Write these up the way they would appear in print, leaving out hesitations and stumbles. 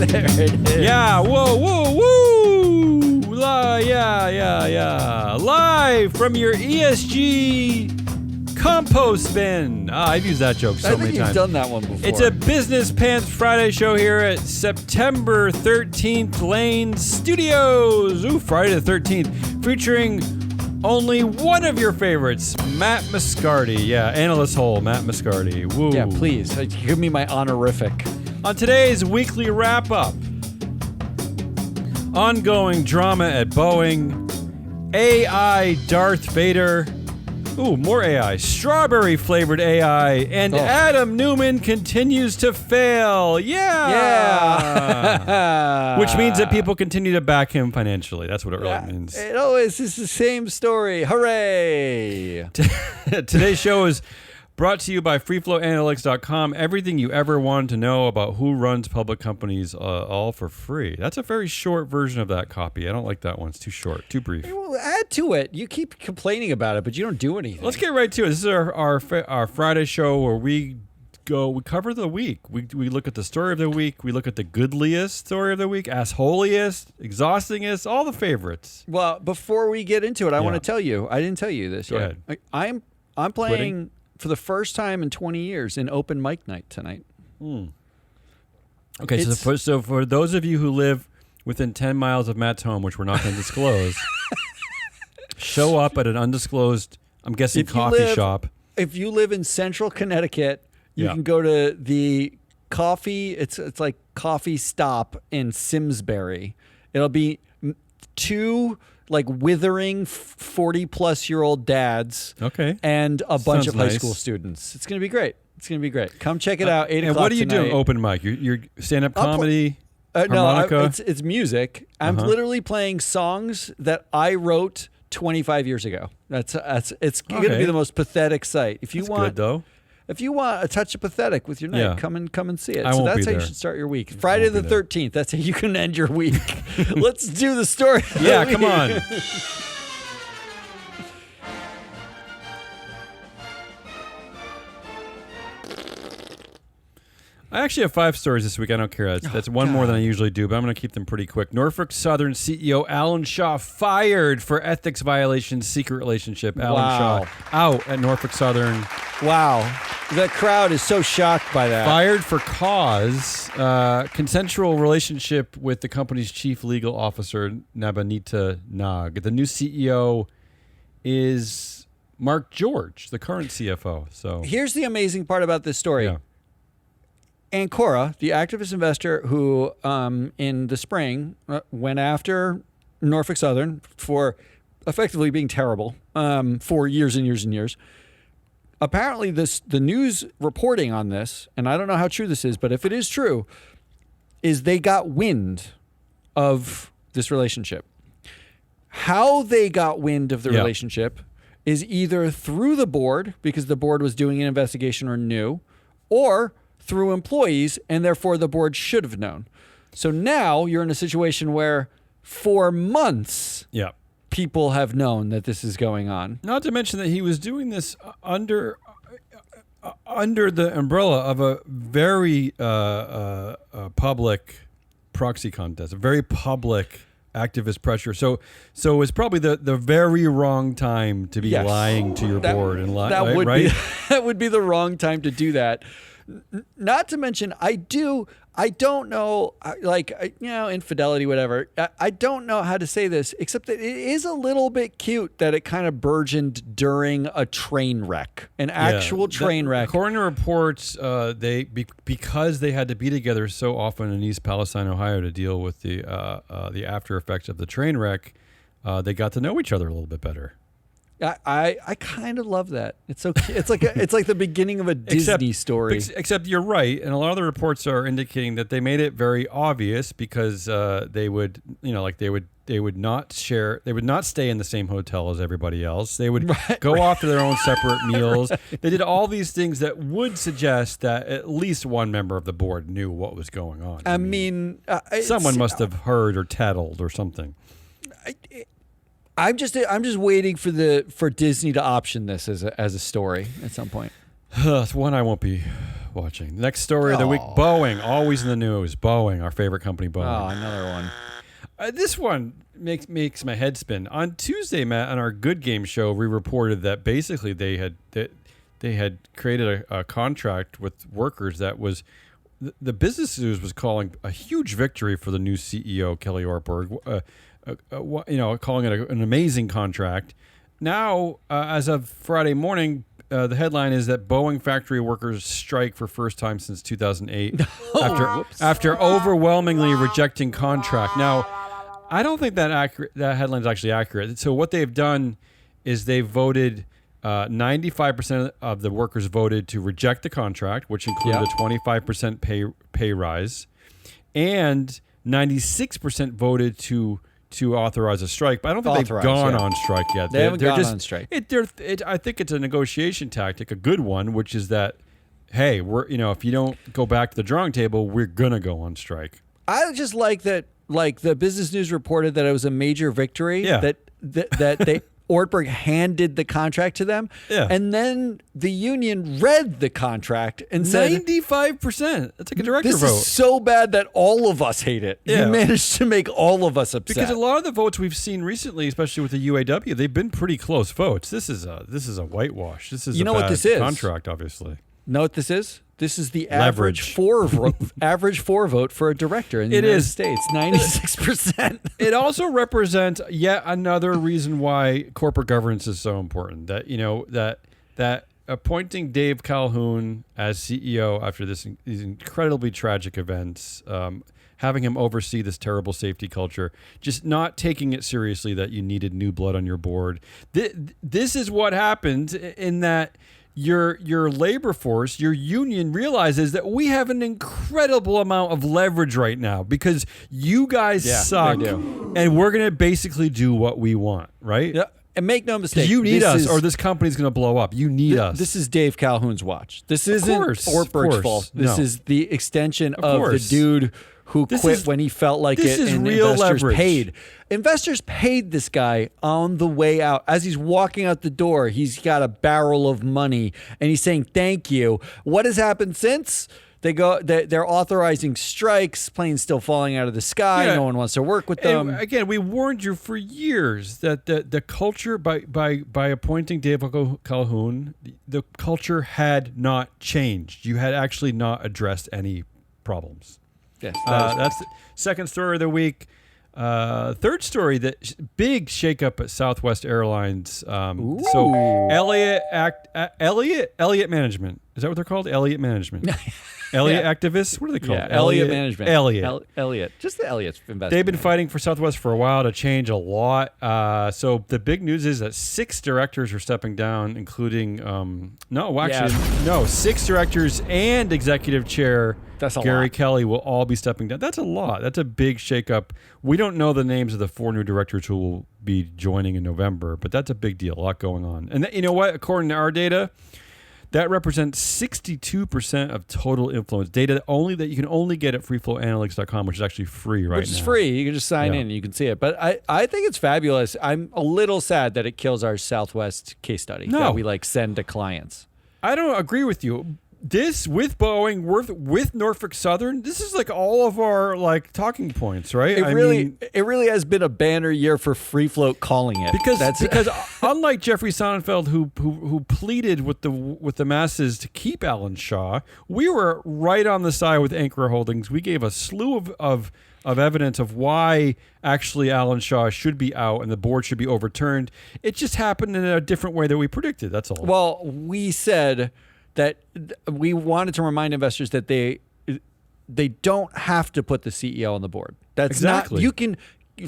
There it is. Yeah, whoa, whoa, woo! Yeah. Live from your ESG compost bin. I've used that joke so many times. You've done that one before. It's a Business Pants Friday show here at September 13th Lane Studios. Ooh, Friday the 13th, featuring only one of your favorites, Matt Moscardi. Yeah, Analyst Hole, Matt Moscardi. Woo. Yeah, please. Give me my honorific. On today's weekly wrap-up, ongoing drama at Boeing, AI Darth Vader, ooh, more AI, strawberry-flavored AI, and Adam Newman continues to fail. Yeah! Which means that people continue to back him financially. That's what it really means. It always is the same story. Hooray! Today's show is brought to you by freeflowanalytics.com. Everything you ever wanted to know about who runs public companies, all for free. That's a very short version of that copy. I don't like that one. It's too short, too brief. Well, add to it. You keep complaining about it, but you don't do anything. Let's get right to it. This is our Friday show where we cover the week. We look at the story of the week. We look at the goodliest story of the week, assholiest, exhaustingest, all the favorites. Well, before we get into it, I want to tell you. I didn't tell you this yet. Go ahead. I'm playing for the first time in 20 years in open mic night tonight. Okay, so for those of you who live within 10 miles of Matt's home, which we're not going to disclose, show up at an undisclosed, I'm guessing, coffee shop. If you live in central Connecticut, you can go to the coffee, it's like Coffee Stop in Simsbury. It'll be two like withering 40-plus-year-old dads, and a bunch of high school students. It's going to be great. Come check it out. 8 o'clock. And what are you tonight. doing? Open mic? You're stand-up comedy? Harmonica? No, it's music. I'm literally playing songs that I wrote 25 years ago. It's going to be the most pathetic sight. If you That's want, good though. If you want a touch of pathetic with your night, come and see it. I won't that's be how there. you should start your week. Friday the 13th. That's how you can end your week. Let's do the story. Yeah, come on. I actually have 5 stories this week. I don't care. That's one more than I usually do, but I'm going to keep them pretty quick. Norfolk Southern CEO Alan Shaw fired for ethics violations, secret relationship. Alan Shaw out at Norfolk Southern. Wow. The crowd is so shocked by that. Fired for cause, consensual relationship with the company's chief legal officer, Nabanita Nag. The new CEO is Mark George, the current CFO. So here's the amazing part about this story. Yeah. Ancora, the activist investor who in the spring went after Norfolk Southern for effectively being terrible for years and years and years. Apparently, the news reporting on this, and I don't know how true this is, but if it is true, is they got wind of this relationship. How they got wind of the relationship is either through the board, because the board was doing an investigation or knew, or through employees, and therefore the board should have known. So now you're in a situation where for months, people have known that this is going on. Not to mention that he was doing this under the umbrella of a very public proxy contest, a very public activist pressure. So it's probably the very wrong time to be lying to your board and lying, right? That would be the wrong time to do that. Not to mention, I don't know, infidelity, whatever. I don't know how to say this, except that it is a little bit cute that it kind of burgeoned during a train wreck, an actual train wreck. According to reports, because they had to be together so often in East Palestine, Ohio, to deal with the after effects of the train wreck, they got to know each other a little bit better. I kind of love that. It's so it's like the beginning of a Disney story. Except you're right, and a lot of the reports are indicating that they made it very obvious because they would not stay in the same hotel as everybody else. They would go off to their own separate meals. They did all these things that would suggest that at least one member of the board knew what was going on. I mean someone must have heard or tattled or something. I'm just waiting for Disney to option this as a story at some point. That's one I won't be watching. Next story of the week: Boeing, always in the news. Boeing, our favorite company, Boeing. Oh, another one. This one makes my head spin. On Tuesday, Matt, on our Good Game show, we reported that basically they had created a contract with workers that was the business news was calling a huge victory for the new CEO Kelly Ortberg. Calling it an amazing contract. Now, as of Friday morning, the headline is that Boeing factory workers strike for first time since 2008 after overwhelmingly rejecting contract. Now, I don't think that headline is actually accurate. So what they've done is they've voted 95% of the workers voted to reject the contract, which included a 25% pay rise, and 96% voted to authorize a strike. But I don't think they've gone on strike yet. They haven't gone on strike. I think it's a negotiation tactic, a good one, which is that, hey, if you don't go back to the drawing table, we're gonna go on strike. I just like that. Like the Business News reported that it was a major victory. Yeah. That they Ortberg handed the contract to them. Yeah. And then the union read the contract and said 95%. That's like a director vote. This is so bad that all of us hate it. Yeah. You managed to make all of us upset. Because a lot of the votes we've seen recently, especially with the UAW, they've been pretty close votes. This is a whitewash. This is what this is? Contract, obviously. Know what this is? This is the Leverage. average four vote for a director in the United States. 96%. It also represents yet another reason why corporate governance is so important. That that appointing Dave Calhoun as CEO after these incredibly tragic events, having him oversee this terrible safety culture, just not taking it seriously that you needed new blood on your board. This is what happened in that. Your labor force, your union realizes that we have an incredible amount of leverage right now because you guys suck, and we're going to basically do what we want, right? Yeah. And make no mistake, you need us, or this company's going to blow up. You need us. This is Dave Calhoun's watch. This isn't Ortberg's fault. This is the extension of the dude who quit when he felt like it, and real investors leverage. paid. Investors paid this guy on the way out. As he's walking out the door, he's got a barrel of money, and he's saying thank you. What has happened since? They're authorizing strikes, planes still falling out of the sky. Yeah. No one wants to work with them. And again, we warned you for years that the culture by appointing Dave Calhoun, the culture had not changed. You had actually not addressed any problems. Yes, that's the second story of the week. Third story, big shakeup at Southwest Airlines. So Elliott Management. Is that what they're called? Elliott Management. Elliott activists? What are they called? Yeah, Elliott Management. Elliott. Just the Elliott's investment. They've been fighting for Southwest for a while to change a lot. So the big news is that 6 directors are stepping down, including 6 directors and executive chair Gary Kelly will all be stepping down. That's a lot. That's a big shakeup. We don't know the names of the 4 new directors who will be joining in November, but that's a big deal. A lot going on. And you know what? According to our data, that represents 62% of total influence. Data that you can only get at freeflowanalytics.com, which is actually free right now. Which is free. You can just sign in and you can see it. But I think it's fabulous. I'm a little sad that it kills our Southwest case study that we send to clients. I don't agree with you. This with Boeing, with Norfolk Southern, this is like all of our talking points, right? It really has been a banner year for Free Float calling it because unlike Jeffrey Sonnenfeld, who pleaded with the masses to keep Alan Shaw, we were right on the side with Anchor Holdings. We gave a slew of evidence of why actually Alan Shaw should be out and the board should be overturned. It just happened in a different way than we predicted. That's all. Well, we said that we wanted to remind investors that they don't have to put the CEO on the board. That's not, you can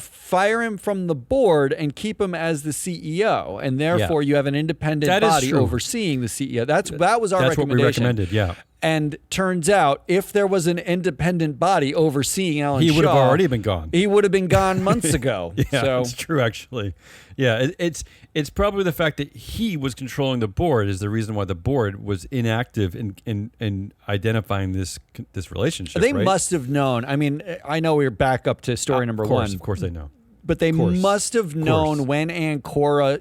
fire him from the board and keep him as the CEO, and therefore you have an independent body overseeing the CEO. That was our recommendation. That's what we recommended, yeah. And turns out, if there was an independent body overseeing Alan Shaw, he would have already been gone. He would have been gone months ago. It's true, actually. Yeah, it's probably the fact that he was controlling the board is the reason why the board was inactive in identifying this relationship. They must have known. I mean, I know we're back up to story number 1. Of course they know. But they must have known when Ann Cora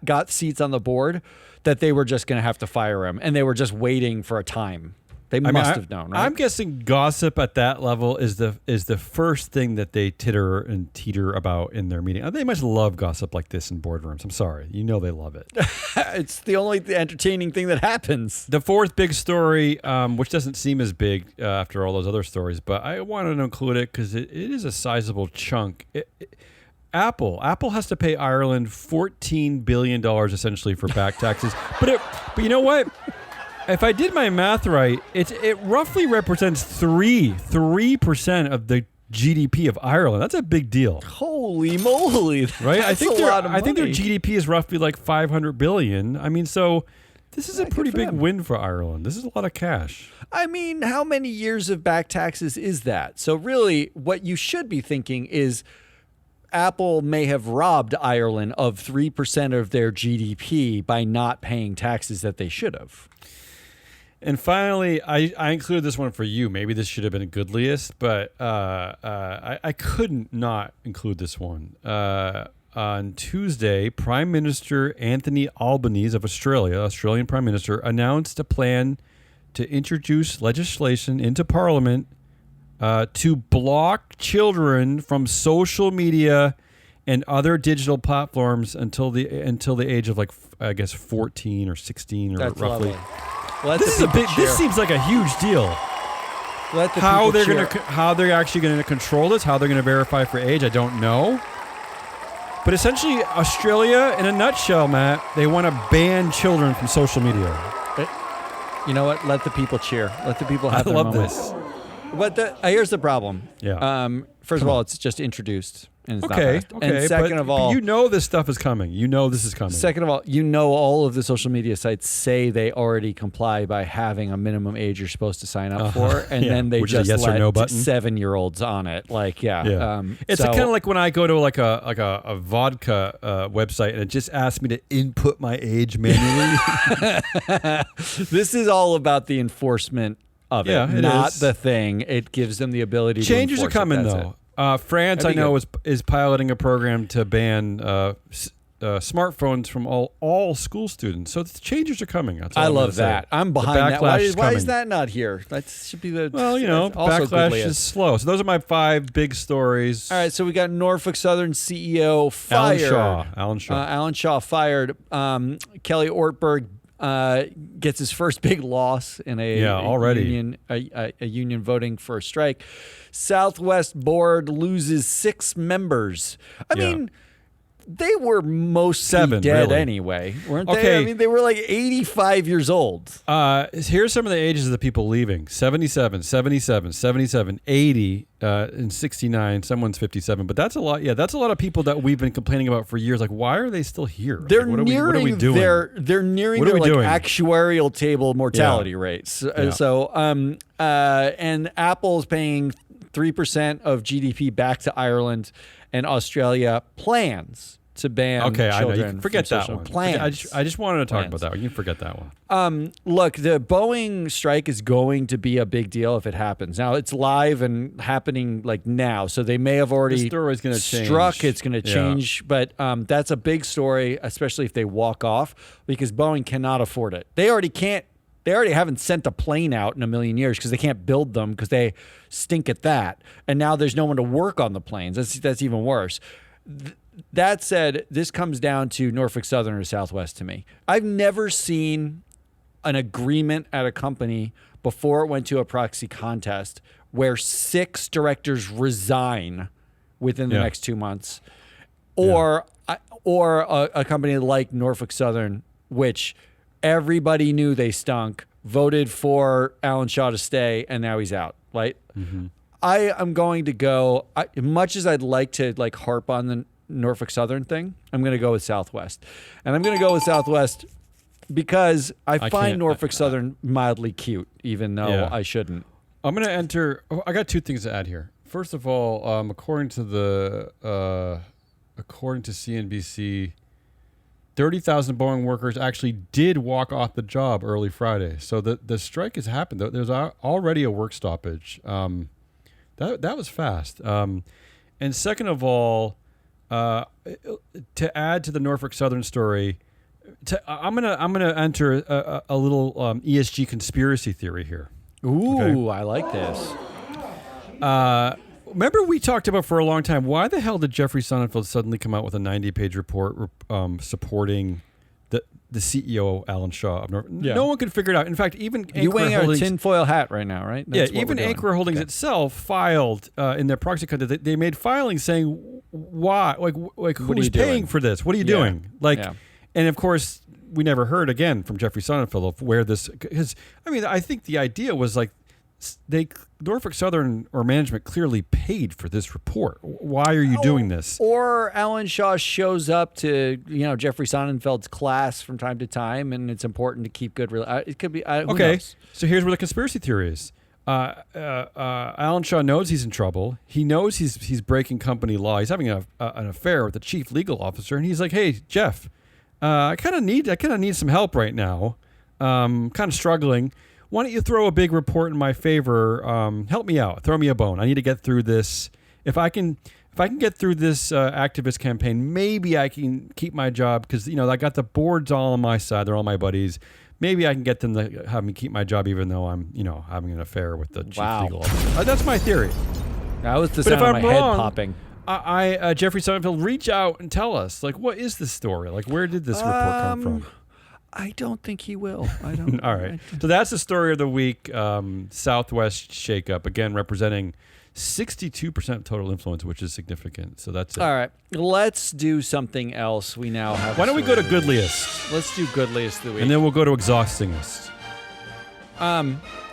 got seats on the board that they were just going to have to fire him, and they were just waiting for a time. They must have known, right? I'm guessing gossip at that level is the first thing that they titter and teeter about in their meeting. They must love gossip like this in boardrooms. I'm sorry. You know they love it. It's the only entertaining thing that happens. The fourth big story, which doesn't seem as big after all those other stories, but I wanted to include it because it is a sizable chunk. Apple has to pay Ireland $14 billion essentially for back taxes. But you know what? If I did my math right, it roughly represents 3% of the GDP of Ireland. That's a big deal. Holy moly! Right? I think their GDP is roughly like $500 billion. I mean, so this is a pretty big win for Ireland. This is a lot of cash. I mean, how many years of back taxes is that? So really, what you should be thinking is Apple may have robbed Ireland of 3% of their GDP by not paying taxes that they should have. And finally, I included this one for you. Maybe this should have been a goodliest, but I couldn't not include this one. On Tuesday, Prime Minister Anthony Albanese of Australia, Australian Prime Minister, announced a plan to introduce legislation into Parliament to block children from social media and other digital platforms until the age of 14 or 16 or That's roughly. lovely. This seems like a huge deal. How they're actually going to control this, how they're going to verify for age, I don't know. But essentially, Australia, in a nutshell, Matt, they want to ban children from social media. You know what? Let the people cheer. Let the people have their love moment. this. But here's the problem. Yeah. First of all, it's just introduced. And it's Okay. not passed. And second of all, you know this stuff is coming. You know this is coming. Second of all, you know all of the social media sites say they already comply by having a minimum age you're supposed to sign up for, and then they which is a just yes or let no button. 7-year-olds on it. It's kind of like when I go to like a vodka website and it just asks me to input my age manually. This is all about the enforcement of it, not the thing. It gives them the ability to Changes are enforce coming, it. though. France, I know, is piloting a program to ban smartphones from all school students. So the changes are coming. That's all I I'm love gonna that. say. I'm behind that. Backlash Why is that not here? That should be the... backlash is slow. So those are my 5 big stories. All right, so we got Norfolk Southern CEO fired. Alan Shaw fired. Kelly Ortberg gets his first big loss in a union voting for a strike. Southwest board loses 6 members. I mean, they were mostly dead anyway, weren't they? Okay. I mean, they were like 85 years old. Here's some of the ages of the people leaving: 77, 77, 77, 80, and 69. Someone's 57, but that's a lot. Yeah, that's a lot of people that we've been complaining about for years. Like, why are they still here? They're nearing what are we doing? They're nearing their actuarial table mortality rates. And Apple's paying 3% of GDP back to Ireland, and Australia plans to ban children. I know. You can forget that one. Plans. I just wanted to talk about that one. You can forget that one. Look, the Boeing strike is going to be a big deal if it happens. Now, it's live and happening like now, so they may have already story's gonna struck. change. It's going to change, but that's a big story, especially if they walk off, because Boeing cannot afford it. They already can't. They already haven't sent a plane out in a million years because they can't build them because they stink at that. And now there's no one to work on the planes. That's even worse. That said, this comes down to Norfolk Southern or Southwest to me. I've never seen an agreement at a company before it went to a proxy contest where 6 directors resign within the next 2 months, or a company like Norfolk Southern, which everybody knew they stunk, voted for Alan Shaw to stay, and now he's out. Right? Mm-hmm. I am going to go. Much as I'd like to harp on the Norfolk Southern thing, I'm going to go with Southwest, and I'm going to go with Southwest because I find Norfolk Southern mildly cute, even though I shouldn't. I'm going to enter. I got 2 things to add here. First of all, according to CNBC. 30,000 Boeing workers actually did walk off the job early Friday. So the strike has happened. There's already a work stoppage. That was fast. And second of all, to add to the Norfolk Southern story, I'm gonna enter a little ESG conspiracy theory here. Ooh, Okay. I like this. Remember we talked about for a long time, why the hell did Jeffrey Sonnenfeld suddenly come out with a 90-page report supporting the CEO, Alan Shaw? Yeah. No one could figure it out. In fact, even You Anchor wearing a Holdings, tinfoil hat right now, right? That's what even we're doing. Anchor Holdings itself filed in their proxy contest. They made filings saying why, like who's paying doing? for this? What are you Yeah. doing? Like, Yeah. and of course, we never heard again from Jeffrey Sonnenfeld of where this. Because I think the idea was like Norfolk Southern or management clearly paid for this report. Why are you doing this? Or Alan Shaw shows up to Jeffrey Sonnenfeld's class from time to time, and it's important to keep good. It could be who Okay, knows? so here's where the conspiracy theory is. Alan Shaw knows he's in trouble. He knows he's breaking company law. He's having an affair with the chief legal officer, and he's like, "Hey, Jeff, I kind of need some help right now. Kind of struggling. Why don't you throw a big report in my favor? Help me out. Throw me a bone. I need to get through this. If I can get through this activist campaign, maybe I can keep my job because I got the boards all on my side. They're all my buddies. Maybe I can get them to have me keep my job, even though I'm having an affair with the chief legal officer. That's my theory. That was the But sound if of I'm my head wrong, popping. Jeffrey Sonnenfeld, reach out and tell us, like, what is the story? Like, where did this report come from? I don't think he will. I don't. All right. So that's the story of the week. Southwest shakeup, again, representing 62% of total influence, which is significant. So that's it. All right. Let's do something else. We now have. Why don't we go to good? Goodliest? Let's do Goodliest of the week. And then we'll go to Exhaustingest. All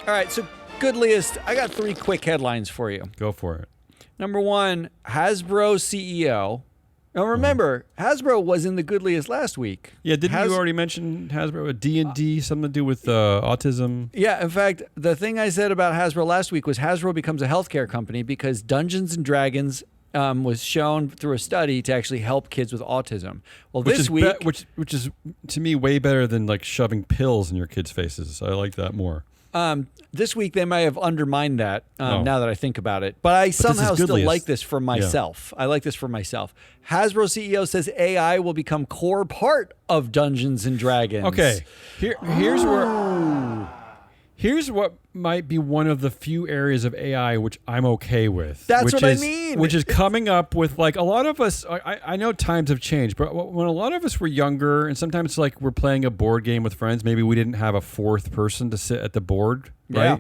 right. So Goodliest, I got 3 quick headlines for you. Go for it. Number 1, Hasbro CEO. Now remember, Hasbro was in the Goodliest last week. Yeah, didn't you already mention Hasbro? D&D, something to do with autism? Yeah, in fact, the thing I said about Hasbro last week was Hasbro becomes a healthcare company because Dungeons & Dragons was shown through a study to actually help kids with autism. Well, this week... which is, to me, way better than like shoving pills in your kids' faces. I like that more. This week they may have undermined that now that I think about it. But I somehow still like this for myself. Yeah. I like this for myself. Hasbro CEO says AI will become core part of Dungeons and Dragons. Okay. Here's what might be one of the few areas of AI which I'm okay with. That's what I mean. Which is coming up with, like, a lot of us, I know times have changed, but when a lot of us were younger, and sometimes like we're playing a board game with friends, maybe we didn't have a 4th person to sit at the board, right? Yeah.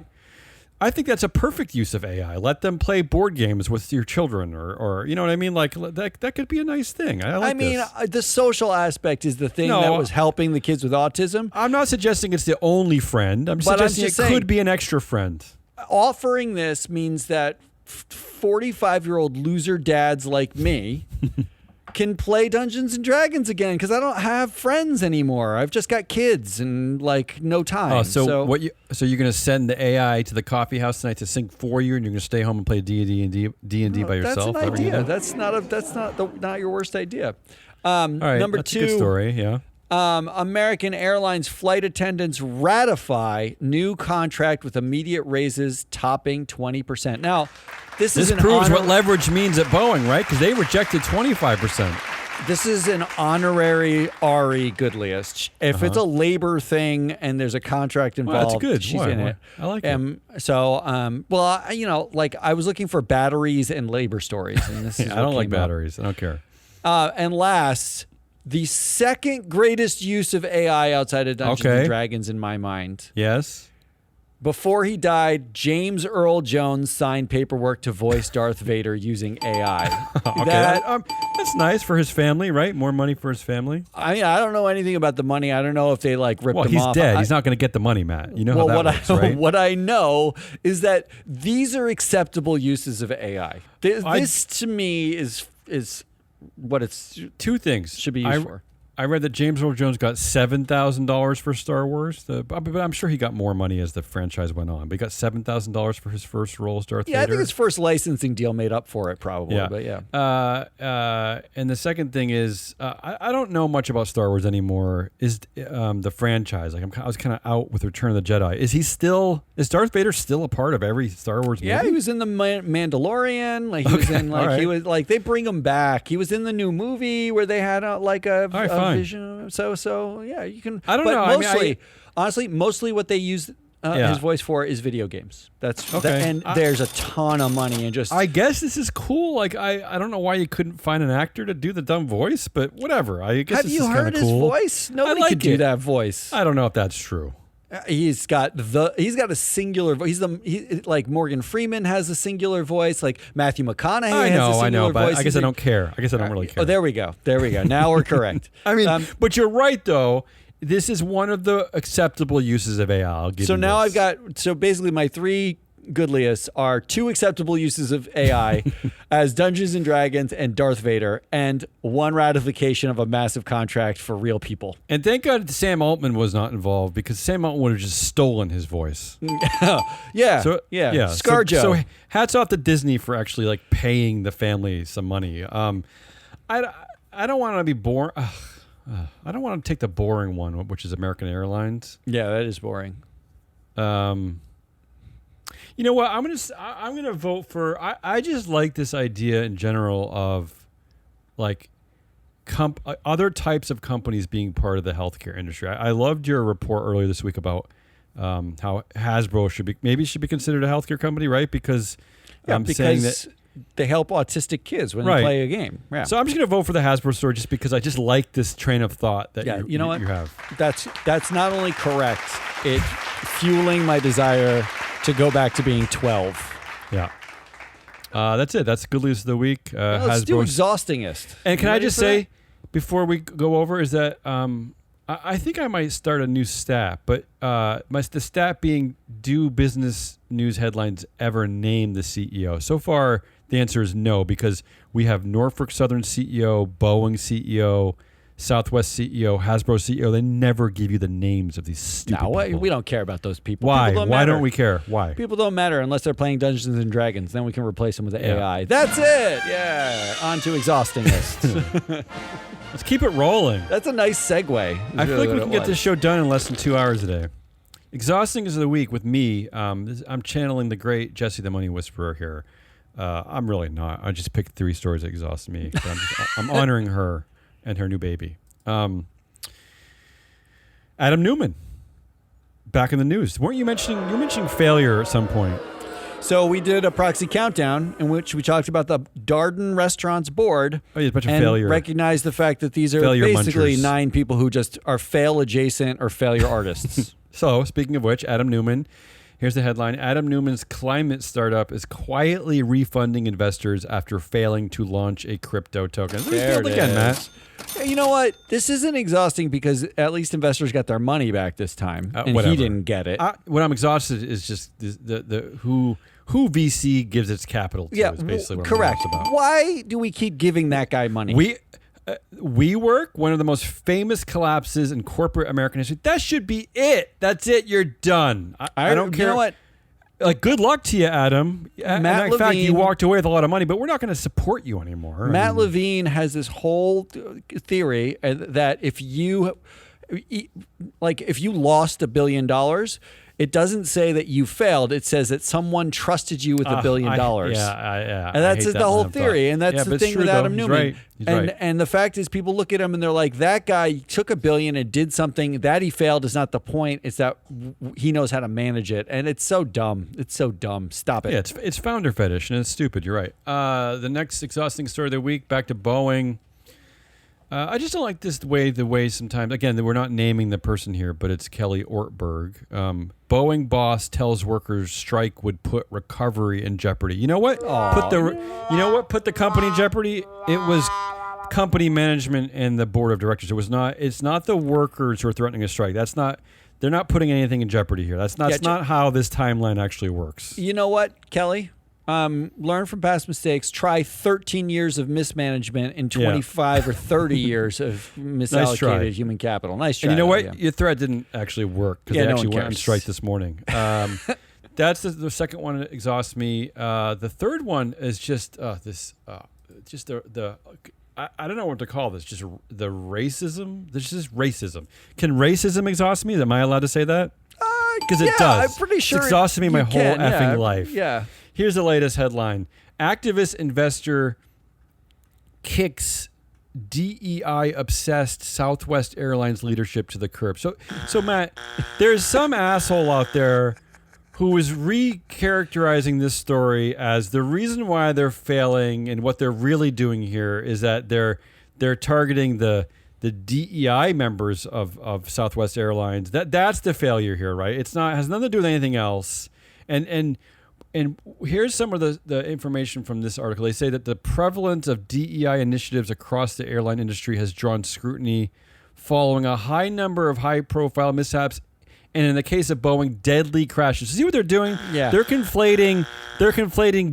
I think that's a perfect use of AI. Let them play board games with your children, or you know what I mean? Like that could be a nice thing. I mean, the social aspect is the thing that was helping the kids with autism. I'm not suggesting it's the only friend. I'm suggesting it could be an extra friend. Offering this means that 45-year-old loser dads like me can play Dungeons and Dragons again because I don't have friends anymore. I've just got kids and like no time. Oh, so you're going to send the AI to the coffee house tonight to sing for you, and you're going to stay home and play D&D by yourself? That's an idea. That's not your worst idea. All right, number that's 2, a good story. Yeah. American Airlines flight attendants ratify new contract with immediate raises topping 20%. Now, this proves what leverage means at Boeing, right? Because they rejected 25%. This is an honorary RE Goodliest. If it's a labor thing and there's a contract involved, that's good. She's in it. I like it. So, I was looking for batteries and labor stories. And this is I don't like batteries. I don't care. And last, the second greatest use of AI outside of Dungeons and Dragons in my mind. Yes. Before he died, James Earl Jones signed paperwork to voice Darth Vader using AI. That's nice for his family, right? More money for his family. I mean, I don't know anything about the money. I don't know if they ripped him off. Well, he's dead. He's not going to get the money, Matt. You know how that works, right? What I know is that these are acceptable uses of AI. This to me is what it's 2 things should be used for. I read that James Earl Jones got $7,000 for Star Wars, but I'm sure he got more money as the franchise went on. But he got $7,000 for his first role as Darth Vader. Yeah, I think his first licensing deal made up for it, probably. Yeah. But yeah. And the second thing is, I don't know much about Star Wars anymore. Is the franchise? Like I was kind of out with Return of the Jedi. Is Darth Vader still a part of every Star Wars movie? Yeah, he was in the Mandalorian. He was in he was they bring him back. He was in the new movie where they had a fine. vision. So yeah, you can. I don't but know. Mostly, honestly, mostly what they use his voice for is video games. That's okay. And there's a ton of money in just. I guess this is cool. Like I don't know why you couldn't find an actor to do the dumb voice, but whatever. I guess have this you is heard his cool. voice? Nobody like could do it. that voice. I don't know if that's true. He's got a singular voice. Like Morgan Freeman has a singular voice. Like Matthew McConaughey has a singular voice. But I guess I don't care. I guess I don't really care. Oh, there we go. Now we're correct. I mean, but you're right though. This is one of the acceptable uses of AI. I'll give you So now this. I've got basically my three goodliest are 2 acceptable uses of AI as Dungeons and Dragons and Darth Vader, and 1 ratification of a massive contract for real people. And thank God Sam Altman was not involved, because Sam Altman would have just stolen his voice. Yeah. So yeah. ScarJo. So hats off to Disney for actually like paying the family some money. I don't want to be boring. I don't want to take the boring one, which is American Airlines. Yeah, that is boring. You know what? I'm gonna vote for. I just like this idea in general of like other types of companies being part of the healthcare industry. I loved your report earlier this week about how Hasbro should be considered a healthcare company, right? Because saying that they help autistic kids when Right. they play a game. Yeah. So I'm just gonna vote for the Hasbro store just because I just like this train of thought that you know what? you have. That's not only correct, it's fueling my desire to go back to being 12. Yeah. That's it. That's good news of the week. Let's do Hasbro's- exhaustingest. And can You I ready just for say, before we go over, is that I think I might start a new stat, but the stat being, do business news headlines ever name the CEO? So far, the answer is no, because we have Norfolk Southern CEO, Boeing CEO, Southwest CEO, Hasbro CEO. They never give you the names of these stupid people. we don't care about those people. Why? People Why matter. don't we care? Why? People don't matter unless they're playing Dungeons and Dragons. Then we can replace them with the Yeah. AI. That's it. Yeah. On to exhaustingest. Let's keep it rolling. That's a nice segue. I feel like we can get this show done in less than 2 hours a day. Exhausting is the week with me. I'm channeling the great Jesse the Money Whisperer here. I'm really not. I just picked 3 stories that exhaust me. But I'm honoring her and her new baby. Adam Newman, back in the news. Weren't you mentioning failure at some point? So we did a proxy countdown in which we talked about the Darden Restaurants board. Oh, yeah, a bunch of and failure. recognized the fact that these are Failure basically munchers. 9 people who just are fail adjacent or failure artists. So, speaking of which, Adam Newman, here's the headline. Adam Newman's climate startup is quietly refunding investors after failing to launch a crypto token. We There failed it again, is. Matt. Hey, you know what? This isn't exhausting because at least investors got their money back this time, and whatever. he didn't get it. What I'm exhausted is just the who VC gives its capital to. Yeah, is basically what correct. I'm about. Why do we keep giving that guy money? WeWork, one of the most famous collapses in corporate American history. That should be it. That's it. You're done. I don't care. You know what? Like, good luck to you, Adam. Matt in fact, you Levine- walked away with a lot of money, but we're not going to support you anymore. Matt Levine has this whole theory that if you lost $1 billion, it doesn't say that you failed. It says that someone trusted you with $1 billion. Yeah. And that's the whole theory. And that's the thing with Adam Newman. He's right. And the fact is, people look at him and they're like, that guy took $1 billion and did something. That he failed is not the point. It's that he knows how to manage it. And it's so dumb. It's so dumb. Stop it. Yeah, it's founder fetish, and it's stupid. You're right. The next exhausting story of the week, back to Boeing. I just don't like the way sometimes, again, we're not naming the person here, but it's Kelly Ortberg. Boeing boss tells workers strike would put recovery in jeopardy. You know what? Put the company in jeopardy? It was company management and the board of directors. It's not the workers who are threatening a strike. They're not putting anything in jeopardy here. That's not how this timeline actually works. You know what, Kelly? Learn from past mistakes. Try 13 years of mismanagement and 25 or 30 years of misallocated human capital. Nice try. And you know what? Yeah. Your threat didn't actually work because they actually went on strike this morning. That's the second one that exhausts me. The third one is just I don't know what to call this. Just the racism. There's just racism. Can racism exhaust me? Am I allowed to say that? Because it does. I'm pretty sure it's exhausted me my you whole can, effing life. Yeah. Here's the latest headline. Activist investor kicks DEI obsessed Southwest Airlines leadership to the curb. So Matt, there's some asshole out there who is recharacterizing this story as the reason why they're failing, and what they're really doing here is that they're targeting the DEI members of Southwest Airlines. That's the failure here, right? It's not, has nothing to do with anything else. And here's some of the information from this article. They say that the prevalence of DEI initiatives across the airline industry has drawn scrutiny following a high number of high-profile mishaps, and in the case of Boeing, deadly crashes. See what they're doing? Yeah. They're conflating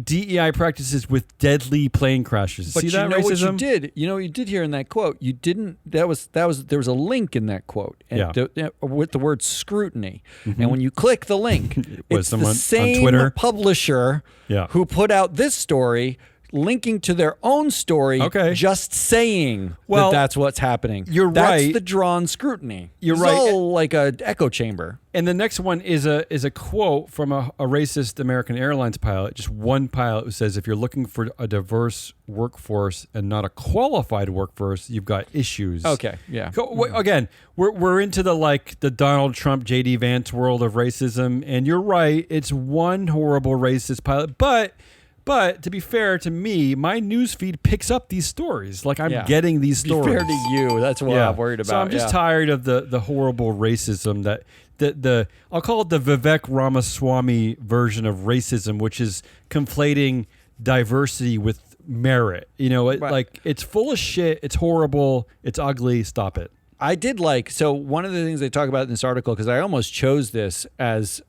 DEI practices with deadly plane crashes. But See you that know racism? what you did? You know what you did here in that quote? You didn't. There was a link in that quote, and with the word scrutiny. And when you click the link, it's the same on Twitter? publisher who put out this story, linking to their own story, just saying that's what's happening. You're that's right. the drawn scrutiny. You're it's right. all like an echo chamber. And the next one is a quote from a racist American Airlines pilot, just one pilot, who says, if you're looking for a diverse workforce and not a qualified workforce, you've got issues. Okay, yeah. Again, we're into the Donald Trump, J.D. Vance world of racism, and you're right, it's one horrible racist pilot, But to be fair to me, my news feed picks up these stories. Like, I'm getting these stories. Be fair to you. That's what I'm worried about. So I'm just tired of the horrible racism that I'll call it the Vivek Ramaswamy version of racism, which is conflating diversity with merit. Like, it's full of shit. It's horrible. It's ugly. Stop it. I did so one of the things they talk about in this article, because I almost chose this as,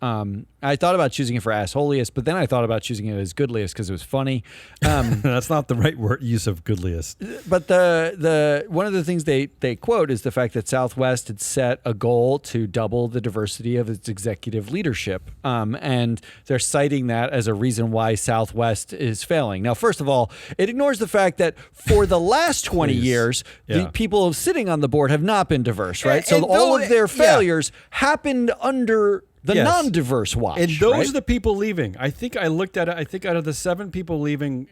I thought about choosing it for assholiest, but then I thought about choosing it as goodliest because it was funny. That's not the right use of goodliest. But the one of the things they quote is the fact that Southwest had set a goal to double the diversity of its executive leadership. And they're citing that as a reason why Southwest is failing. Now, first of all, it ignores the fact that for the last 20 years, the people sitting on the board have not been diverse, right? So all of their failures happened under the non-diverse watch. And those are the people leaving. I think I looked at it. I think out of the 7 people leaving,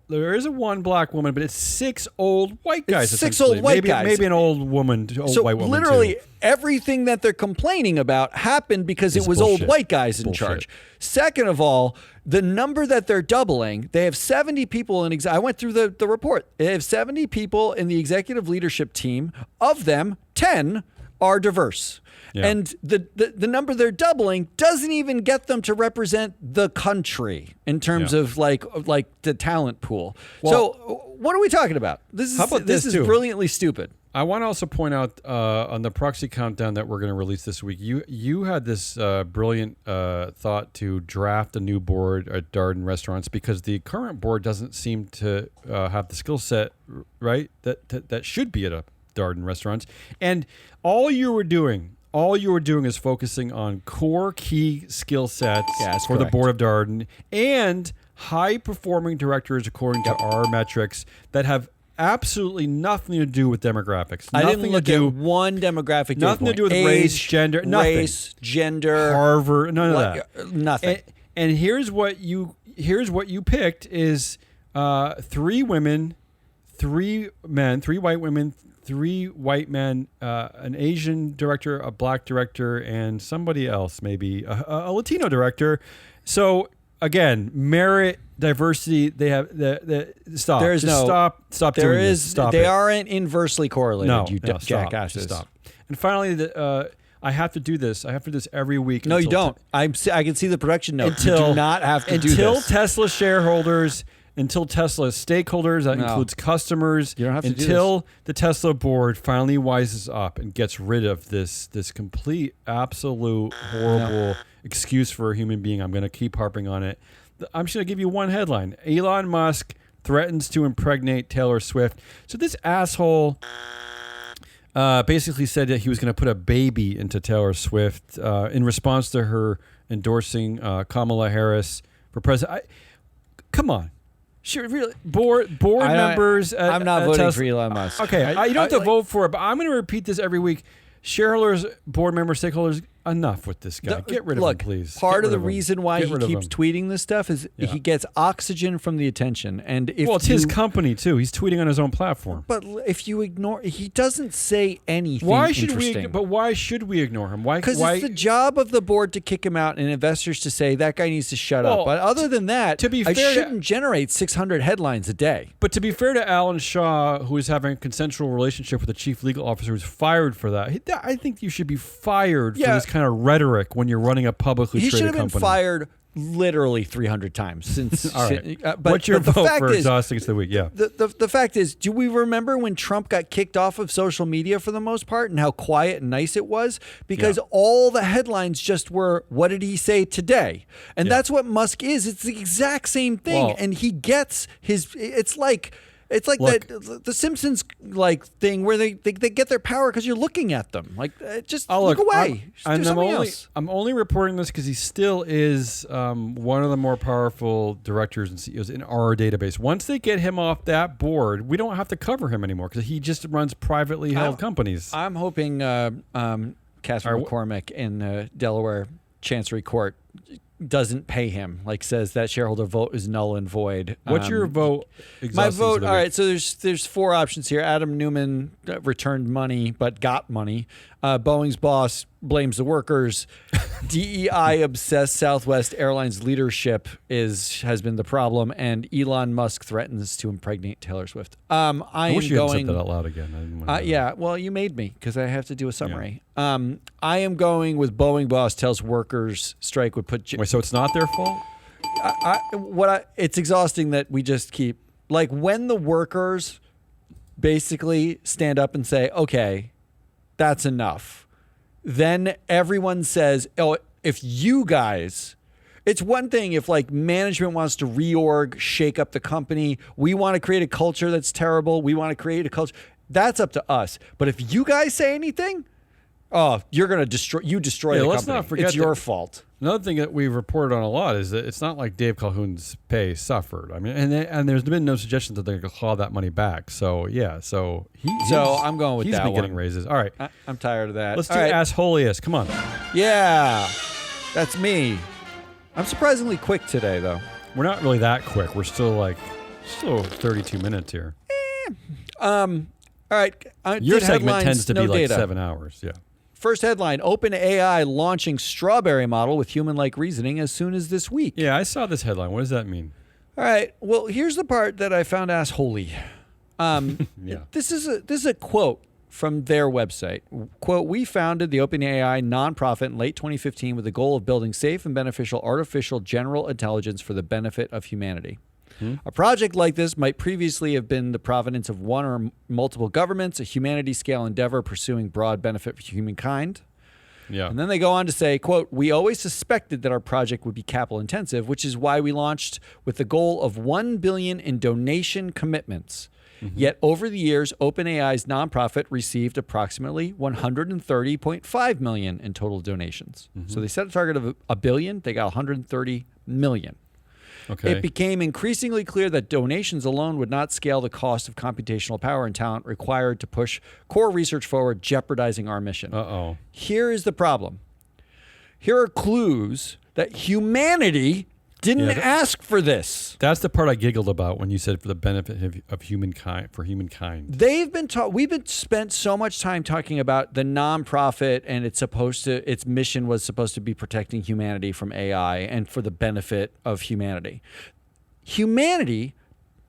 there is one black woman, but it's 6 old white guys. It's 6 old white guys. Maybe an old woman, white woman. Literally everything that they're complaining about happened because it was old white guys in charge. Second of all, the number that they're doubling, they have 70 people in. I went through the report. They have 70 people in the executive leadership team. Of them, 10 are diverse. Yeah. And the number they're doubling doesn't even get them to represent the country in terms of like the talent pool. Well, so what are we talking about? This is brilliantly stupid. I want to also point out on the proxy countdown that we're going to release this week, you had this brilliant thought to draft a new board at Darden Restaurants, because the current board doesn't seem to have the skill set, right, that should be at a Darden Restaurants. And all you were doing is focusing on core key skill sets for the board of Darden and high-performing directors according to our metrics that have absolutely nothing to do with demographics. I didn't look at one demographic. Nothing to do with race, gender, nothing. Race, gender, Harvard, none of that. Nothing. And here's what you picked is 3 women, 3 men, 3 white women, 3 white men, an Asian director, a black director, and somebody else, maybe a Latino director. So again, merit, diversity. They have stop. There is stop doing this. Stop. They aren't inversely correlated. No, jackasses. Stop. And finally, I have to do this. I have to do this every week. No, you don't. I can see the production note. You do not have to do this. Until Tesla shareholders. Until Tesla stakeholders, that includes customers, you don't have to until the Tesla board finally wises up and gets rid of this complete, absolute, horrible excuse for a human being. I'm going to keep harping on it. I'm just going to give you one headline. Elon Musk threatens to impregnate Taylor Swift. So this asshole basically said that he was going to put a baby into Taylor Swift in response to her endorsing Kamala Harris for president. Come on. Sure, really, board members. I'm not voting for Elon Musk. Okay, you don't have to vote for it, but I'm going to repeat this every week. Shareholders, board members, stakeholders, enough with this guy. Get rid of him, please. Part Get of the rid him. reason why Get he rid of keeps him. tweeting this stuff is he gets oxygen from the attention. And if Well, it's his company too. He's tweeting on his own platform. But if you ignore, he doesn't say anything Why should interesting. But why should we ignore him? Why? Because it's the job of the board to kick him out and investors to say that guy needs to shut up. But other than that, to be I fair shouldn't generate 600 headlines a day. But to be fair to Alan Shaw, who is having a consensual relationship with the chief legal officer who's fired for that, I think you should be fired for this kind of rhetoric when you're running a publicly traded company. He should have been fired literally 300 times since. All right. What's your vote for exhausting the week? Yeah. The fact is, do we remember when Trump got kicked off of social media for the most part and how quiet and nice it was? Because all the headlines just were, what did he say today? And that's what Musk is. It's the exact same thing. And he gets his, it's like that the Simpsons thing where they get their power because you're looking at them. Just look away. Do something else. I'm only reporting this because he still is one of the more powerful directors and CEOs in our database. Once they get him off that board, we don't have to cover him anymore because he just runs privately held companies. I'm hoping Casper McCormick in Delaware Chancery Court doesn't pay him, says that shareholder vote is null and void. What's your vote? My vote, all right, so there's four options here. Adam Newman returned money but got money. Boeing's boss blames the workers. DEI obsessed Southwest Airlines leadership has been the problem, and Elon Musk threatens to impregnate Taylor Swift. I wish you hadn't said that out loud again. Well, you made me because I have to do a summary. Yeah. I am going with Boeing boss tells workers strike would put. Wait, so it's not their fault? It's exhausting that we just keep when the workers basically stand up and say, okay, that's enough. Then everyone says, oh, if you guys, it's one thing if management wants to reorg, shake up the company. We want to create a culture that's terrible. We want to create a culture. That's up to us. But if you guys say anything, you're going to destroy the company. Let's not forget it's your fault. Another thing that we've reported on a lot is that it's not like Dave Calhoun's pay suffered. I mean, and there's been no suggestion that they're going to claw that money back. So I'm going with that one. He's been getting raises. All right. I'm tired of that. Let's do Assholiest. Come on. Yeah, that's me. I'm surprisingly quick today, though. We're not really that quick. We're still 32 minutes here. All right. Your segment tends to be data. 7 hours. Yeah. First headline, OpenAI launching strawberry model with human-like reasoning as soon as this week. Yeah, I saw this headline. What does that mean? All right. Well, here's the part that I found assholey. Yeah. This is a quote from their website. Quote, we founded the OpenAI nonprofit in late 2015 with the goal of building safe and beneficial artificial general intelligence for the benefit of humanity. A project like this might previously have been the provenance of one or multiple governments, a humanity-scale endeavor pursuing broad benefit for humankind. Yeah. And then they go on to say, quote, we always suspected that our project would be capital intensive, which is why we launched with the goal of $1 billion in donation commitments. Yet over the years, OpenAI's nonprofit received approximately $130.5 million in total donations. So they set a target of $1 billion. They got $130 million. Okay. It became increasingly clear that donations alone would not scale the cost of computational power and talent required to push core research forward, jeopardizing our mission. Uh-oh. Here is the problem. Here are clues that humanity didn't ask for this. That's the part I giggled about when you said for the benefit of humankind, for humankind. We've spent so much time talking about the nonprofit and its mission was supposed to be protecting humanity from AI and for the benefit of humanity. Humanity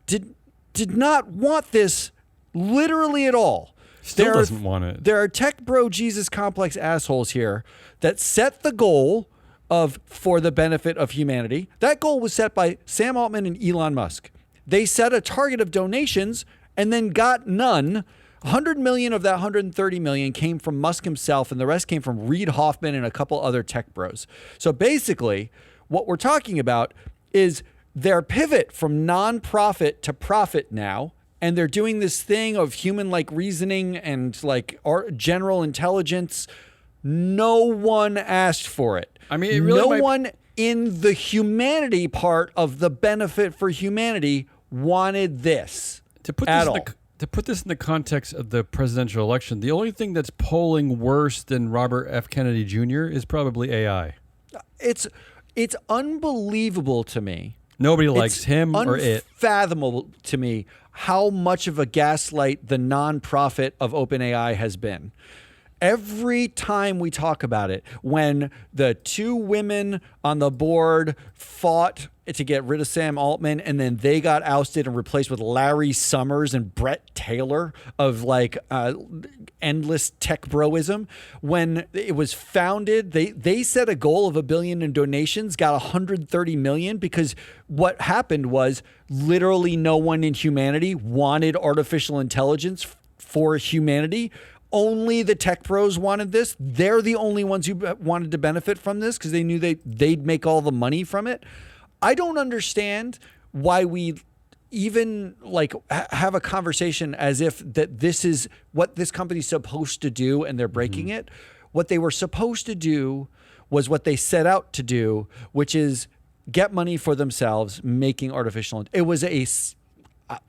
did not want this literally at all. Still doesn't want it. There are tech bro Jesus complex assholes here that set the goal of for the benefit of humanity. That goal was set by Sam Altman and Elon Musk. They set a target of donations and then got none. 100 million of that 130 million came from Musk himself, and the rest came from Reid Hoffman and a couple other tech bros. So basically, what we're talking about is their pivot from nonprofit to profit now, and they're doing this thing of human-like reasoning and general intelligence. No one asked for it. I mean, it really no one in the humanity part of the benefit for humanity wanted this to put at this all. to put this in the context of the presidential election, the only thing that's polling worse than Robert F. Kennedy Jr. is probably AI. It's unbelievable to me. Nobody likes him or it. Unfathomable to me how much of a gaslight the nonprofit of OpenAI has been. Every time we talk about it, when the two women on the board fought to get rid of Sam Altman and then they got ousted and replaced with Larry Summers and Brett Taylor of like endless tech broism, when it was founded, they set a goal of $1 billion in donations, got 130 million, because what happened was literally no one in humanity wanted artificial intelligence for humanity. Only the tech pros wanted this. They're the only ones who wanted to benefit from this because they knew they'd make all the money from it. I don't understand why we even like have a conversation as if that this is what this company's supposed to do and they're breaking it. What they were supposed to do was what they set out to do, which is get money for themselves, making artificial. It was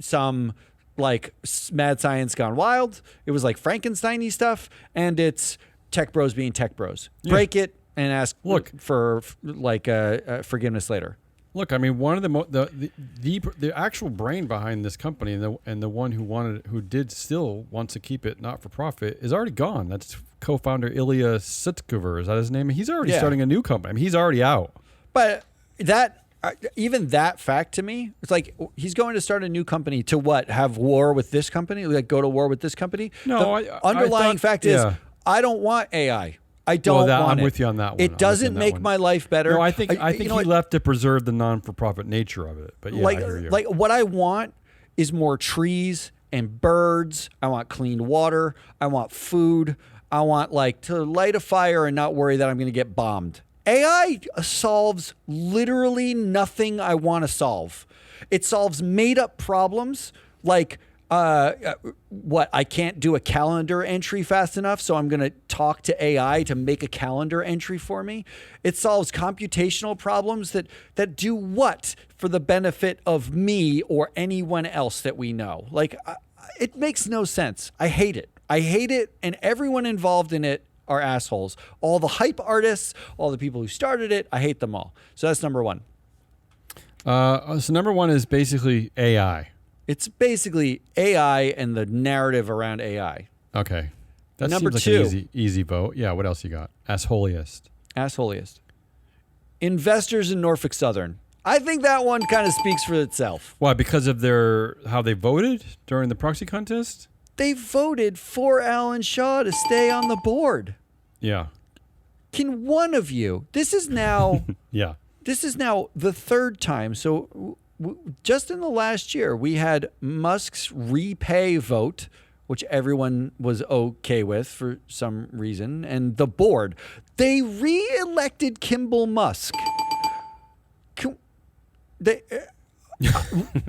some like mad science gone wild. It was like Frankenstein-y stuff, and it's tech bros being tech bros. Yeah. Break it and ask for like forgiveness later. Look, I mean, one of the actual brain behind this company and the one who still wants to keep it not for profit is already gone. That's co-founder Ilya Sutskever. Is that his name? He's already starting a new company. I mean, he's already out. But even that fact to me, it's like he's going to start a new company to what? Have war with this company? Like go to war with this company? No, the underlying fact is I don't want AI. I don't want it. I'm with you on that one. It doesn't make my life better. No, I think he left to preserve the non-for-profit nature of it. But yeah, I hear you. Like what I want is more trees and birds. I want clean water. I want food. I want like to light a fire and not worry that I'm going to get bombed. AI solves literally nothing I want to solve. It solves made up problems like I can't do a calendar entry fast enough, so I'm going to talk to AI to make a calendar entry for me. It solves computational problems that do what for the benefit of me or anyone else that we know. Like it makes no sense. I hate it. And everyone involved in it are assholes. All the hype artists, all the people who started it, I hate them all. So that's number one. So number one is basically AI. It's basically AI and the narrative around AI. Okay. That number seems like an easy vote. Yeah, what else you got? Assholiest. Investors in Norfolk Southern. I think that one kind of speaks for itself. Why? Because of how they voted during the proxy contest? They voted for Alan Shaw to stay on the board. Yeah. Can one of you, this is now yeah. This is now the third time. So just in the last year, we had Musk's repay vote, which everyone was okay with for some reason, and the board. They re-elected Kimball Musk. All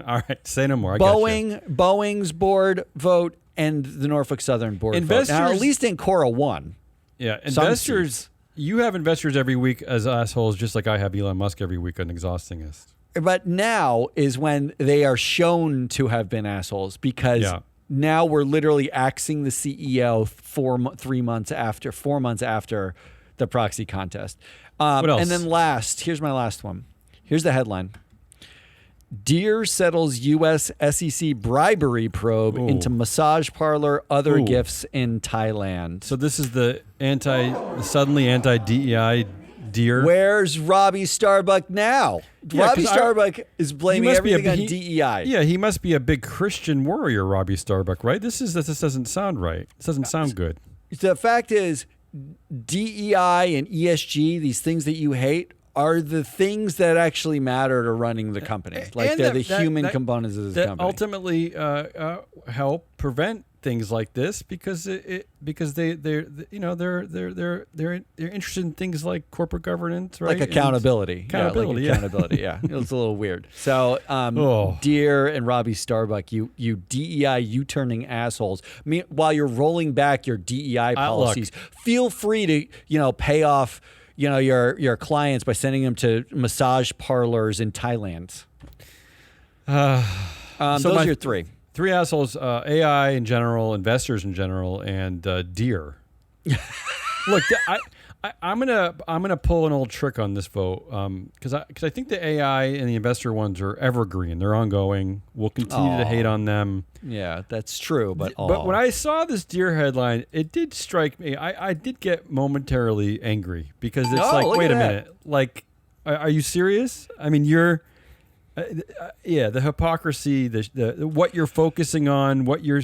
right, say no more. Boeing's board vote and the Norfolk Southern board vote. Now, at least in Cora won. Yeah, investors. You have investors every week as assholes, just like I have Elon Musk every week on exhausting us. But now is when they are shown to have been assholes because now we're literally axing the CEO 4 months after the proxy contest. What else? And then here's my last one. Here's the headline. Deere settles U.S. SEC bribery probe into massage parlor, other gifts in Thailand. So this is the suddenly anti-DEI Deere. Where's Robbie Starbuck now? Yeah, Robbie Starbuck is blaming everything on DEI. Yeah, he must be a big Christian warrior, Robbie Starbuck, right? This doesn't sound right. This doesn't sound good. The fact is, DEI and ESG, these things that you hate, are the things that actually matter to running the company. Like they're the human components of this company. Ultimately help prevent things like this because they're interested in things like corporate governance, right? Like accountability. Accountability. Yeah. It's a little weird. So Deere and Robbie Starbuck, you DEI U-turning assholes. While you're rolling back your DEI policies, feel free to pay off your clients by sending them to massage parlors in Thailand. Those are your three. Three assholes, AI in general, investors in general, and Deere. Look, I'm gonna pull an old trick on this vote because I think the AI and the investor ones are evergreen. They're ongoing. We'll continue to hate on them. Yeah, that's true. But when I saw this Deere headline, it did strike me. I did get momentarily angry because it's like, wait a minute, like, are you serious? I mean, you're. The hypocrisy, the what you're focusing on, what you're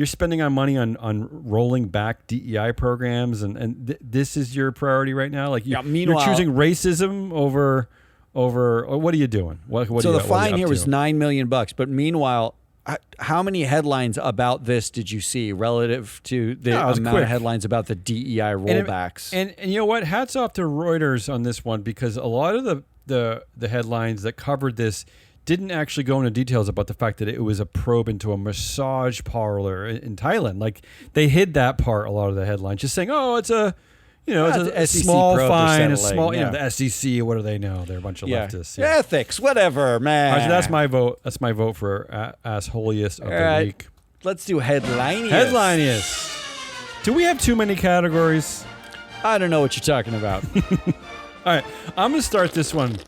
spending on money on rolling back DEI programs, and this is your priority right now. Like you're choosing racism over what are you doing? So the fine here was $9 million, but meanwhile, how many headlines about this did you see relative to the amount of headlines about the DEI rollbacks? And you know what? Hats off to Reuters on this one because a lot of the headlines that covered this didn't actually go into details about the fact that it was a probe into a massage parlor in Thailand. Like they hid that part. A lot of the headlines just saying, "Oh, it's a small fine, a small the SEC. What do they know? They're a bunch of leftists. Yeah. Ethics, whatever, man." Right, so that's my vote. That's my vote for assholiest of the week. Let's do headliniest. Headliniest. Do we have too many categories? I don't know what you're talking about. All right, I'm going to start this one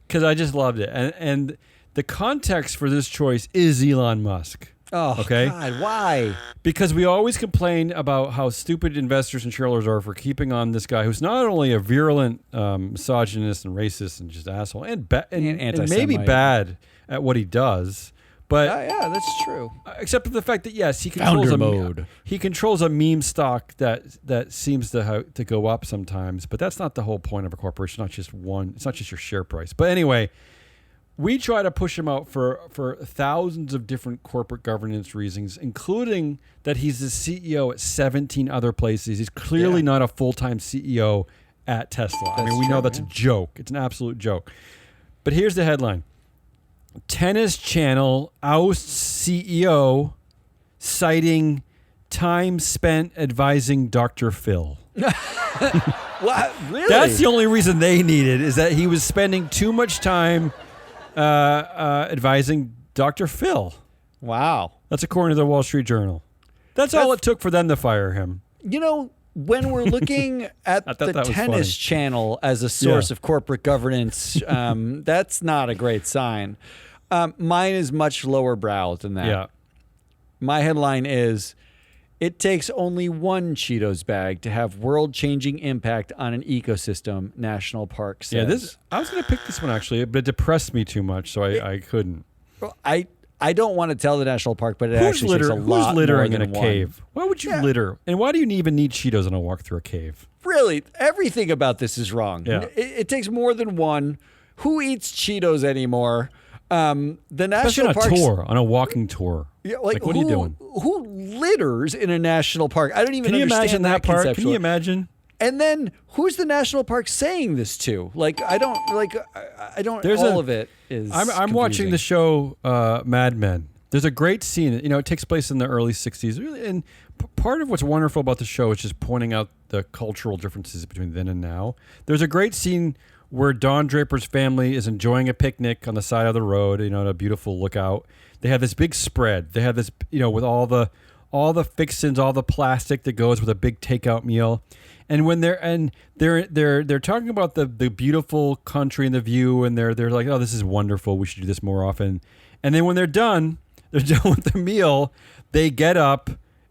because I just loved it. And the context for this choice is Elon Musk. Oh, okay? God, why? Because we always complain about how stupid investors and shareholders are for keeping on this guy who's not only a virulent misogynist and racist and just asshole and maybe bad at what he does. But yeah, that's true. Except for the fact that yes, he controls a meme stock that seems to go up sometimes, but that's not the whole point of a corporation. Not just one. It's not just your share price. But anyway, we try to push him out for thousands of different corporate governance reasons, including that he's the CEO at 17 other places. He's clearly not a full-time CEO at Tesla. I mean, we know that's a joke. It's an absolute joke. But here's the headline. Tennis Channel ousts CEO citing time spent advising Dr. Phil. What? Really? That's the only reason they needed is that he was spending too much time advising Dr. Phil. Wow. That's according to the Wall Street Journal. That's all it took for them to fire him. You know, when we're looking at the Tennis Channel as a source of corporate governance, that's not a great sign. Mine is much lower brow than that. Yeah. My headline is, "It takes only one Cheetos bag to have world-changing impact on an ecosystem," National Park says. Yeah, I was going to pick this one actually, but it depressed me too much, so I couldn't. Well, I don't want to tell the National Park, but it actually takes a lot Who's littering more in than a cave? Why would you litter? And why do you even need Cheetos on a walk through a cave? Really, everything about this is wrong. Yeah. It takes more than one. Who eats Cheetos anymore? The Especially National Park, on a tour, on a walking tour. Yeah, like what are you doing? Who litters in a national park? I don't even understand imagine that part? conceptually. Can you imagine? And then who's the national park saying this to? Like I don't. Of it is. I'm watching the show Mad Men. There's a great scene. You know, it takes place in the early '60s, really, and part of what's wonderful about the show is just pointing out the cultural differences between then and now. There's a great scene where Don Draper's family is enjoying a picnic on the side of the road, you know, at a beautiful lookout. They have this big spread. They have this, you know, with all the fixins, all the plastic that goes with a big takeout meal. And when they're talking about the beautiful country and the view, and they're like, "Oh, this is wonderful. We should do this more often." And then when they're done with the meal, they get up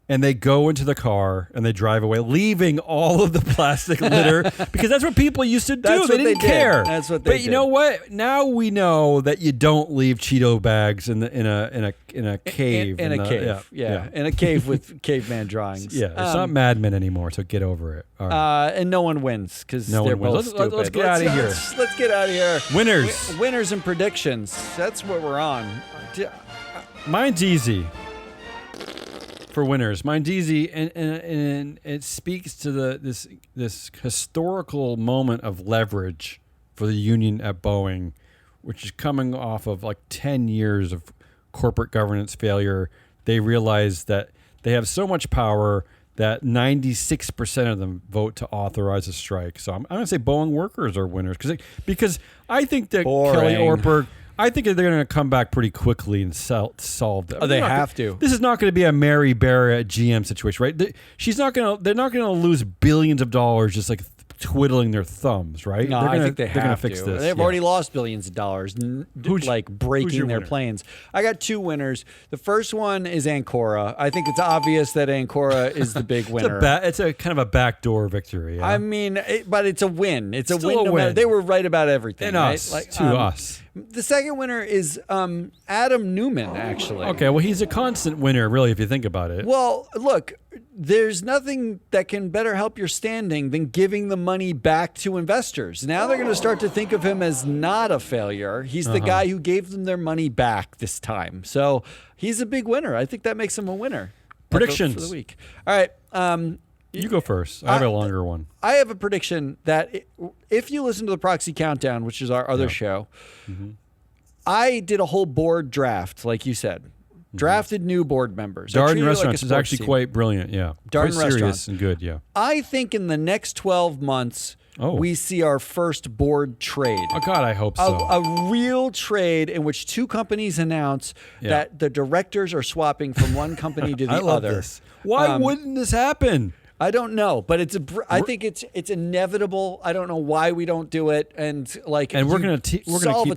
and they go into the car and they drive away, leaving all of the plastic litter because that's what people used to do. They didn't care. That's what they did. But you know what? Now we know that you don't leave Cheeto bags in a cave. In a cave. Yeah. In a cave with caveman drawings. Yeah. It's not Mad Men anymore, so get over it. All right. And no one wins because no they're one wins. both stupid. Let's get out of here. Let's get out of here. Winners. Winners and predictions. That's what we're on. Mine's easy. For winners, mine's easy, and it speaks to this historical moment of leverage for the union at Boeing, which is coming off of like 10 years of corporate governance failure. They realize that they have so much power that 96% of them vote to authorize a strike. So I'm going to say Boeing workers are winners because I think that Kelly Ortberg. I think they're going to come back pretty quickly and solve that. Oh, they have to. This is not going to be a Mary Barrett GM situation, right? They're not going to lose billions of dollars just like twiddling their thumbs, right? No, I think they're going to fix this. They've already lost billions of dollars, breaking their winner? planes. I got two winners. The first one is Ancora. I think it's obvious that Ancora is the big winner. It's a kind of a backdoor victory. Yeah? I mean, but it's a win. It's a Still win. a win. They were right about everything. And right? us, us. The second winner is Adam Newman, actually. Okay, well, he's a constant winner, really, if you think about it. Well, look, there's nothing that can better help your standing than giving the money back to investors. Now they're going to start to think of him as not a failure. He's the guy who gave them their money back this time. So he's a big winner. I think that makes him a winner. Predictions for the week. All right. You go first. I have a longer one. I have a prediction that if you listen to the Proxy Countdown, which is our other show, I did a whole board draft, like you said. Drafted new board members. Darden Restaurants is actually quite brilliant, yeah. Darden quite serious Restaurants. and good, yeah. I think in the next 12 months, we see our first board trade. Oh, God, I hope so. A real trade in which two companies announce that the directors are swapping from one company to the I love other. This. Why wouldn't this happen? I don't know, but I think it's inevitable. I don't know why we don't do it, and we're gonna keep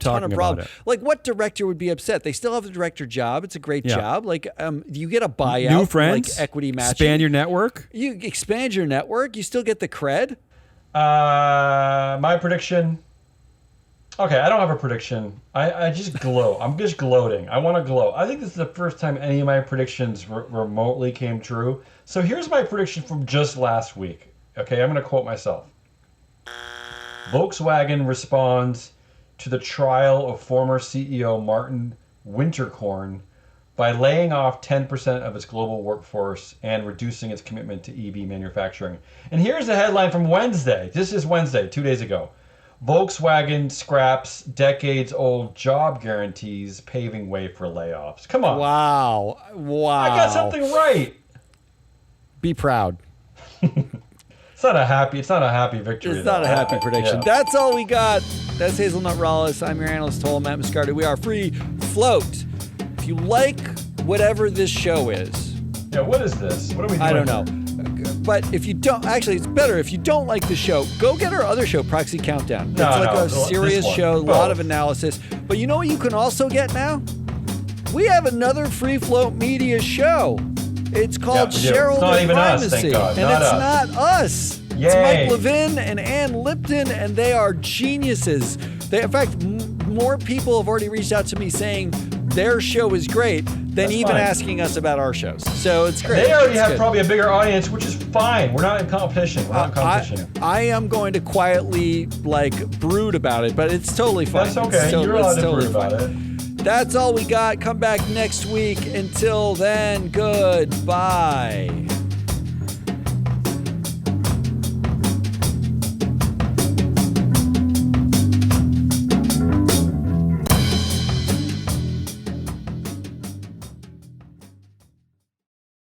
talking about it. Like, what director would be upset? They still have the director job. It's a great job. Like, you get a buyout, new friends, like equity matching. Expand your network. You expand your network. You still get the cred. My prediction. Okay, I don't have a prediction. I just glow. I'm just gloating. I want to glow. I think this is the first time any of my predictions remotely came true. So here's my prediction from just last week. Okay, I'm going to quote myself. Volkswagen responds to the trial of former CEO Martin Winterkorn by laying off 10% of its global workforce and reducing its commitment to EV manufacturing. And here's the headline from Wednesday. This is Wednesday, 2 days ago. Volkswagen scraps decades-old job guarantees, paving way for layoffs. Come on. Wow. I got something right. Be proud. It's not a happy victory. It's not a happy prediction. Yeah. That's all we got. That's Hazelnut Rawlis. I'm your analyst, Toll Matt Muscardi. We are Free Float. If you like whatever this show is. Yeah, what is this? What are we doing? I don't know. But if you don't, actually, it's better if you don't like the show, go get our other show, Proxy Countdown. It's a serious show, a lot of analysis. But you know what you can also get now? We have another Free Float Media show. It's called Shareholder Primacy. Us, and it's not us. Yay. It's Mike Levin and Ann Lipton, and they are geniuses. In fact, more people have already reached out to me saying their show is great than asking us about our shows. So it's great. They already have probably a bigger audience, which is fine. We're not in competition. I am going to quietly brood about it, but it's totally fine. That's okay. You're allowed to brood about it. That's all we got. Come back next week. Until then, goodbye.